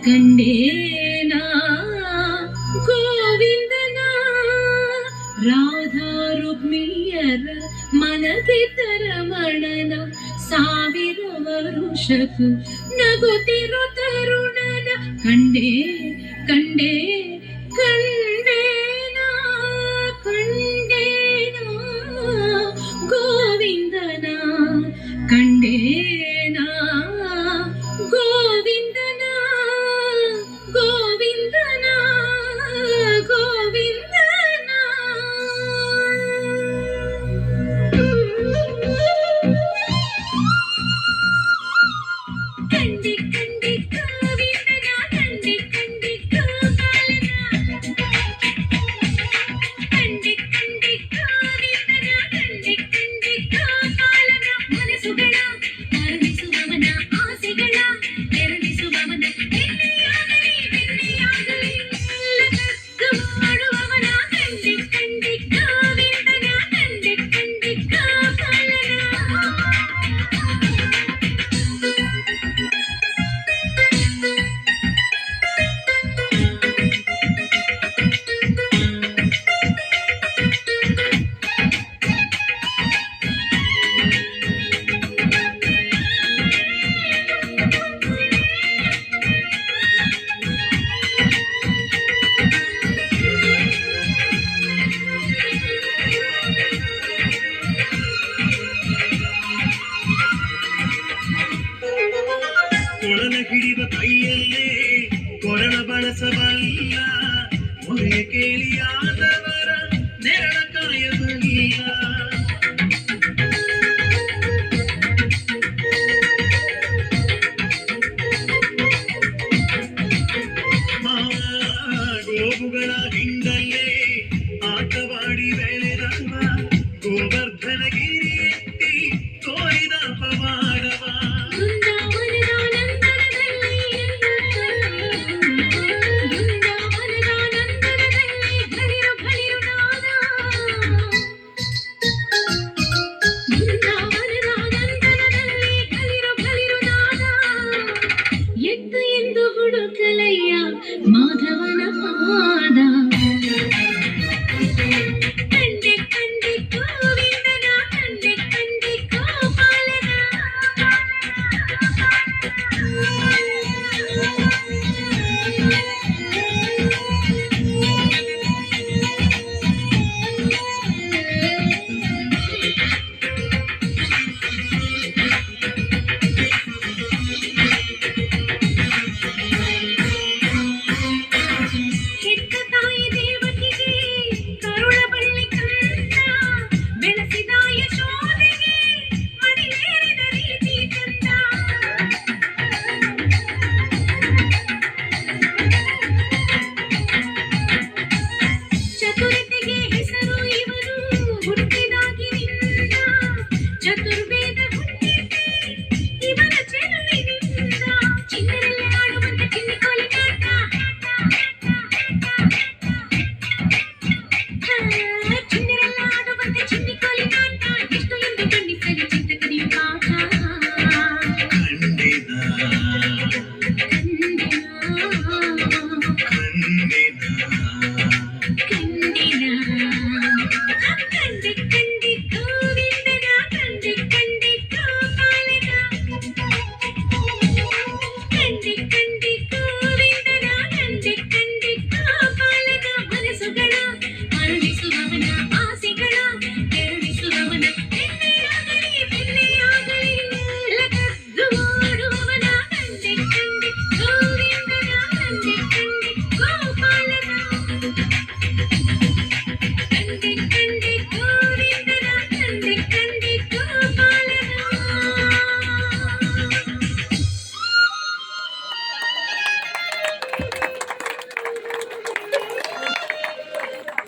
ಕಂಡೇನಾ ಗೋವಿಂದನ ರಾಧಾ ರುಕ್ಮಿಣಿಯರ ಮನಗೆದ್ದರ ಮಣನ ಸಾವಿರ ವರುಷಕ್ಕೂ ನಗುತ್ತಿರೋ ತರುಣನ ಕಂಡೇ ಕಂಡೇ ಕಂಡೇನಾ ಕಂಡೇನಾ ಗೋವಿಂದನ ಕಂಡೇನಾ ಗೋವಿಂದನ ಗೋವಿಂದನ ಗೋವಿಂದನ ಕಂಡೆ ಕಂಡೆ ಗೋವಿಂದನ ಕಂಡೆ ಕಂಡೆ ಗೋಪಾಲನ ಕಂಡೆ ಕಂಡೆ ಗೋವಿಂದನ ಕಂಡೆ ಕಂಡೆ ಗೋಪಾಲನ ಮನಸ್ಸುಗಳ ಅರಳಿಸುವವನ ಆಸೆಗಳ ಎರಳಿಸುವವನ ಬೆನ್ನೆಯಾಗಲಿ ಬೆನ್ನೆಯಾಗಲಿ ಲಗ್ಗ ಮಾಡುವವನ ಕಂಡೆ ಕಂಡೆ ಗೋವಿಂದನ ಕಂಡೆ ಕಂಡೆ ಗೋಪಾಲನ ಕೊಳಲ ಹಿಡಿವ ಕೈಯಲ್ಲೇ ಕೊರಳ ಬಳಸಬಲ್ಲ ಮೊರೆ ಕೇಳಿಯಾದವರ ನೆರಳ ಕಾಯಬಲ್ಲ